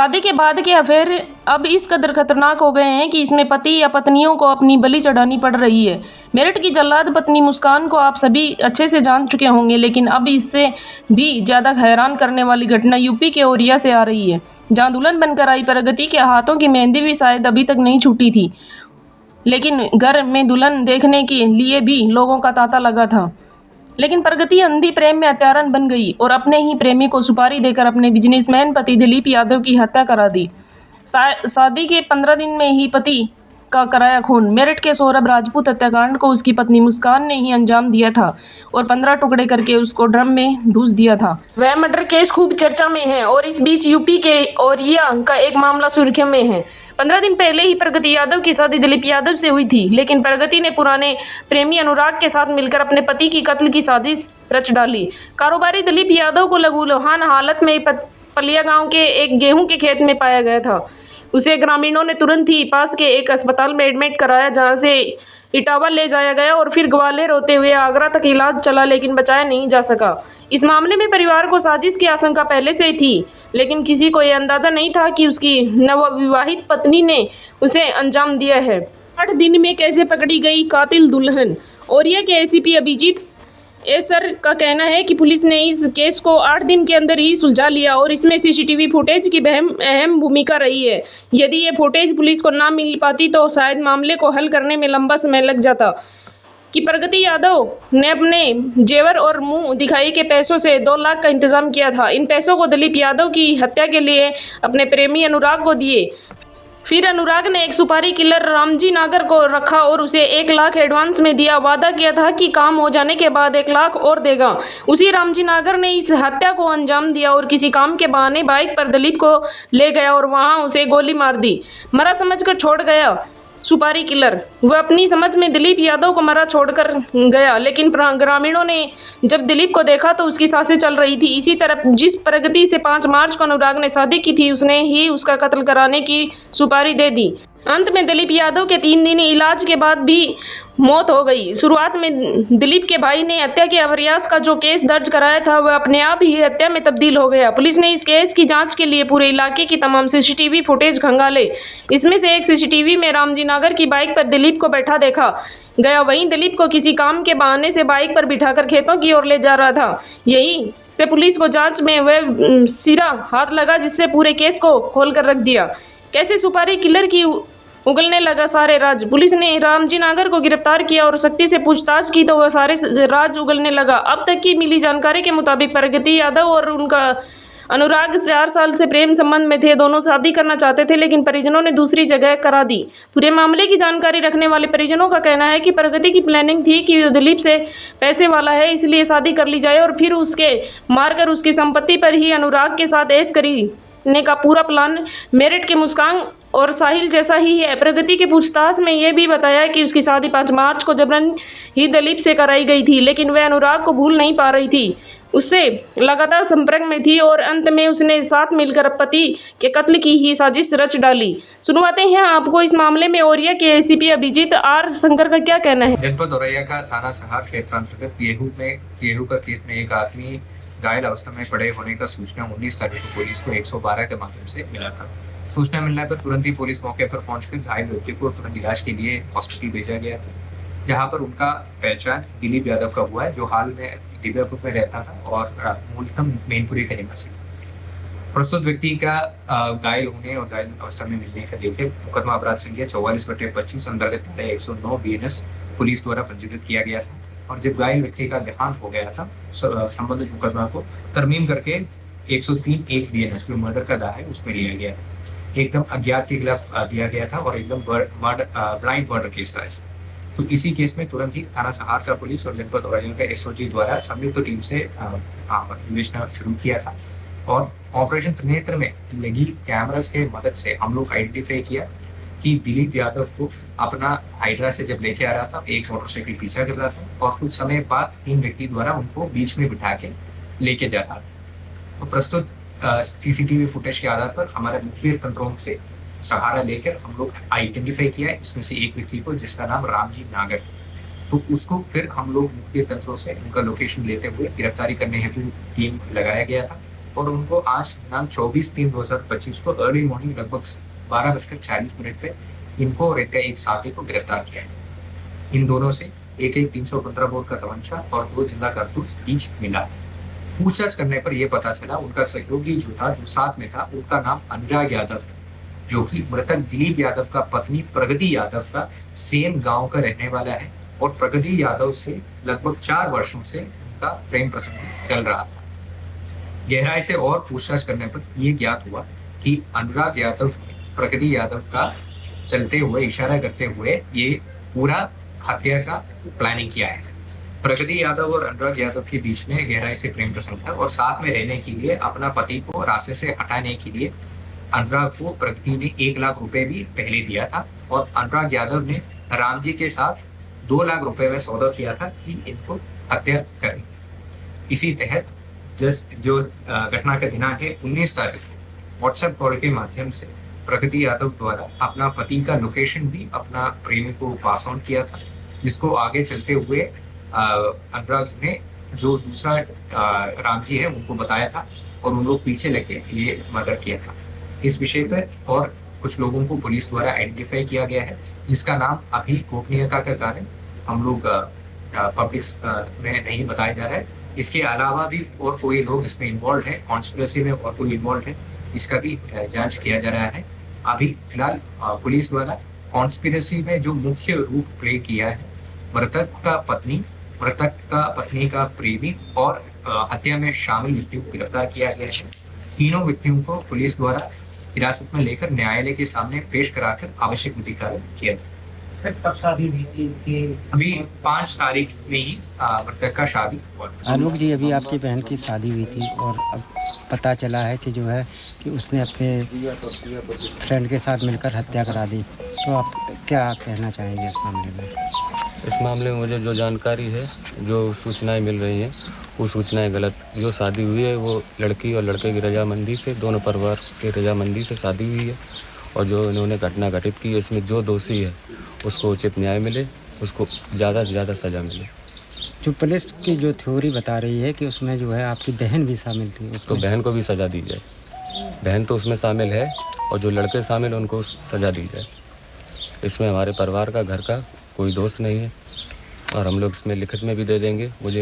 शादी के बाद के अफेयर अब इस कदर खतरनाक हो गए हैं कि इसमें पति या पत्नियों को अपनी बलि चढ़ानी पड़ रही है। मेरठ की जल्लाद पत्नी मुस्कान को आप सभी अच्छे से जान चुके होंगे, लेकिन अब इससे भी ज़्यादा हैरान करने वाली घटना यूपी के औरिया से आ रही है, जहां दुल्हन बनकर आई प्रगति के हाथों की मेहंदी भी शायद अभी तक नहीं छूटी थी, लेकिन घर में दुल्हन देखने के लिए भी लोगों का तांता लगा था। लेकिन प्रगति अंधी प्रेम में हत्यारन बन गई और अपने ही प्रेमी को सुपारी देकर अपने बिजनेसमैन पति दिलीप यादव की हत्या करा दी। शादी के 15 दिन में ही पति का कराया खून। मेरठ के सौरभ राजपूत हत्याकांड को उसकी पत्नी मुस्कान ने ही अंजाम दिया था और 15 टुकड़े करके उसको ड्रम में ठूस दिया था। वह मर्डर केस खूब चर्चा में है और इस बीच यूपी के औरिया का एक मामला सुर्खियों में है। 15 दिन पहले ही प्रगति यादव की शादी दिलीप यादव से हुई थी, लेकिन प्रगति ने पुराने प्रेमी अनुराग के साथ मिलकर अपने पति की कत्ल की साजिश रच डाली। कारोबारी दिलीप यादव को लहूलुहान हालत में पलिया गांव के एक गेहूं के खेत में पाया गया था। उसे ग्रामीणों ने तुरंत ही पास के एक अस्पताल में एडमिट कराया, जहां से इटावा ले जाया गया और फिर ग्वालियर होते हुए आगरा तक इलाज चला, लेकिन बचाया नहीं जा सका। इस मामले में परिवार को साजिश की आशंका पहले से ही थी, लेकिन किसी को यह अंदाजा नहीं था कि उसकी नवविवाहित पत्नी ने उसे अंजाम दिया है। 8 दिन में कैसे पकड़ी गई कातिल दुल्हन? औरिया के एसीपी अभिजीत सर का कहना है कि पुलिस ने इस केस को 8 दिन के अंदर ही सुलझा लिया और इसमें सीसीटीवी फुटेज की अहम भूमिका रही है। यदि ये फुटेज पुलिस को ना मिल पाती तो शायद मामले को हल करने में लंबा समय लग जाता। कि प्रगति यादव ने अपने जेवर और मुंह दिखाई के पैसों से 2 लाख का इंतजाम किया था। इन पैसों को दिलीप यादव की हत्या के लिए अपने प्रेमी अनुराग को दिए। फिर अनुराग ने एक सुपारी किलर रामजी नागर को रखा और उसे 1 लाख एडवांस में दिया। वादा किया था कि काम हो जाने के बाद 1 लाख और देगा। उसी रामजी नागर ने इस हत्या को अंजाम दिया और किसी काम के बहाने बाइक पर दिलीप को ले गया और वहां उसे गोली मार दी। मरा समझकर छोड़ गया सुपारी किलर। वह अपनी समझ में दिलीप यादव को मरा छोड़कर गया, लेकिन ग्रामीणों ने जब दिलीप को देखा तो उसकी सांसें चल रही थी। इसी तरह जिस प्रगति से 5 मार्च को अनुराग ने शादी की थी, उसने ही उसका कत्ल कराने की सुपारी दे दी। अंत में दिलीप यादव के 3 दिन इलाज के बाद भी मौत हो गई। शुरुआत में दिलीप के भाई ने हत्या के अप्रयास का जो केस दर्ज कराया था, वह अपने आप ही हत्या में तब्दील हो गया। पुलिस ने इस केस की जांच के लिए पूरे इलाके की तमाम सीसीटीवी फुटेज खंगाले। इसमें से एक सीसीटीवी में रामजी नागर की बाइक पर दिलीप को बैठा देखा गया। वहीं दिलीप को किसी काम के बहाने से बाइक पर बिठाकर खेतों की ओर ले जा रहा था। यही से पुलिस को जांच में वह सिरा हाथ लगा जिससे पूरे केस को खोल कर रख दिया। कैसे सुपारी किलर की उगलने लगा सारे राज। पुलिस ने रामजी नागर को गिरफ्तार किया और सख्ती से पूछताछ की तो वह सारे राज उगलने लगा। अब तक की मिली जानकारी के मुताबिक प्रगति यादव और उनका अनुराग 4 साल से प्रेम संबंध में थे। दोनों शादी करना चाहते थे, लेकिन परिजनों ने दूसरी जगह करा दी। पूरे मामले की जानकारी रखने वाले परिजनों का कहना है कि प्रगति की प्लानिंग थी कि दिलीप से पैसे वाला है, इसलिए शादी कर ली जाए और फिर उसके मारकर उसकी संपत्ति पर ही अनुराग के साथ ऐश करने का पूरा प्लान मेरठ के मुस्कान और साहिल जैसा ही है। प्रगति के पूछताछ में यह भी बताया कि उसकी शादी 5 मार्च को जबरन ही दिलीप से कराई गई थी, लेकिन वह अनुराग को भूल नहीं पा रही थी, उससे लगातार संपर्क में थी और अंत में उसने साथ मिलकर पति के कत्ल की ही साजिश रच डाली। सुनवाते हैं आपको इस मामले में औरिया के एसीपी अभिजीत आर शंकर का क्या कहना है। जनपद औरैया का थाना सहार क्षेत्र अंतर्गत गेहूं का खेत में एक आदमी घायल अवस्था में पड़े होने का सूचना 19 तारीख को पुलिस को 112 के माध्यम से मिला था। सूचना मिलने पर तुरंत ही पुलिस मौके पर पहुंचकर घायल व्यक्ति को तुरंत इलाज के लिए हॉस्पिटल भेजा गया था, जहां पर उनका पहचान दिलीप यादव का हुआ है, जो हाल में दिव्यापुर में रहता था और मूलतः मैनपुरी का निवासी था। प्रस्तुत व्यक्ति का घायल होने और घायल अवस्था में मिलने का लेकर मुकदमा अपराध संख्या 44/25 अंतर्गत 109 BNS पुलिस द्वारा पंजीकृत किया गया था। और जब घायल व्यक्ति का देहांत हो गया था, संबंधित मुकदमा को तरमीम करके 103(1) BNS जो मर्डर का दावा है उसमें लिया गया था। एकदम अज्ञात के खिलाफ दिया गया था और एकदम ब्लाइंड मर्डर केस था। तो इसी केस में तुरंत ही थाना सहार का पुलिस और जनपद औरैया का SOG द्वारा संयुक्त टीम से विवेचना शुरू किया था और ऑपरेशन त्रिनेत्र में लगी कैमरास के मदद से हम लोग आइडेंटिफाई किया कि दिलीप यादव को अपना हाइड्रा से जब लेके आ रहा था, एक मोटरसाइकिल पीछा कर रहा था और कुछ समय बाद 3 व्यक्ति द्वारा उनको बीच में बिठा के लेके जा रहा था। तो प्रस्तुत CCTV फुटेज के आधार पर हमारे मुखबिर तंत्रों से सहारा लेकर हम लोग आइडेंटिफाई किया इसमें से एक व्यक्ति को, जिसका नाम रामजी नागर। तो उसको फिर हम लोग मुखबिर तंत्रों से उनका लोकेशन लेते हुए गिरफ्तारी करने हेतु टीम लगाया गया था। और उनको आज दिनांक 24/3/2025 को अर्ली मॉर्निंग लगभग 12:40 पे इनको और इनका एक साथी को गिरफ्तार किया है। इन दोनों से एक 315 बोर का तमंचा और 2 जिंदा कारतूस ईच मिला। पूछताछ करने पर यह पता चला उनका सहयोगी जो था, जो साथ में था, उनका नाम अनुराग यादव है, जो कि मृतक दिलीप यादव का पत्नी प्रगति यादव का सेम गांव का रहने वाला है और प्रगति यादव से लगभग 4 वर्षों से उनका प्रेम प्रसंग चल रहा था। गहराई से और पूछताछ करने पर यह ज्ञात हुआ कि अनुराग यादव ने प्रगति यादव का चलते हुए इशारा करते हुए ये पूरा हत्या का प्लानिंग किया है। प्रगति यादव और अनुराग यादव के बीच में गहराई से प्रेम प्रसंग था और साथ में रहने के लिए अपना पति को रास्ते से हटाने के लिए अनुराग को प्रगति ने 1 लाख रुपए भी पहले दिया था और अनुराग यादव ने राम जी के साथ 2 लाख रुपए में सौदा किया था कि इनको हत्या करें। इसी तहत जो घटना का दिनांक है 19 तारीख को व्हाट्सएप कॉल के माध्यम से प्रगति यादव द्वारा अपना पति का लोकेशन भी अपना प्रेमी को पास ऑन किया था, जिसको आगे चलते हुए अनुराग ने जो दूसरा राम जी है उनको बताया था और उन लोग पीछे लेके ये मर्डर किया था। इस विषय पर और कुछ लोगों को पुलिस द्वारा आइडेंटिफाई किया गया है, जिसका नाम अभी गोपनीयता के कारण हम लोग पब्लिक में नहीं बताया जा रहा है। इसके अलावा भी और कोई लोग इसमें इन्वॉल्व है, कॉन्स्पिरेसी में और कोई इन्वॉल्व है, इसका भी जांच किया जा रहा है। अभी फिलहाल पुलिस द्वारा कॉन्स्पिरेसी में जो मुख्य रूप प्ले किया है मृतक का पत्नी का प्रेमी और हत्या में शामिल व्यक्तियों को गिरफ्तार किया गया है। तीनों व्यक्तियों को पुलिस द्वारा हिरासत में लेकर न्यायालय के सामने पेश कराकर आवश्यक विधि कार्य किया जाए। सर कब शादी हुई थी? अभी 5 तारीख में ही मृतक का शादी हुआ। आलोक जी, अभी आपकी बहन की शादी हुई थी और अब पता चला है कि जो है कि उसने अपने फ्रेंड के साथ मिलकर हत्या करा दी, तो आप क्या कहना चाहेंगे इस मामले में? इस मामले में मुझे जो जानकारी है, जो सूचनाएं मिल रही हैं, वो सूचनाएं गलत। जो शादी हुई है वो लड़की और लड़के की रजामंदी से, दोनों परिवार की रजामंदी से शादी हुई है और जो इन्होंने घटना घटित की है, इसमें जो दोषी है उसको उचित न्याय मिले, उसको ज़्यादा से ज़्यादा सज़ा मिले। जो पुलिस की जो थ्योरी बता रही है कि उसमें जो है आपकी बहन भी शामिल थी, तो बहन को भी सज़ा दी जाए। बहन तो उसमें शामिल है और जो लड़के शामिल हैं उनको सज़ा दी जाए। इसमें हमारे परिवार का, घर का कोई दोष नहीं है और हम लोग इसमें लिखित में भी दे देंगे। मुझे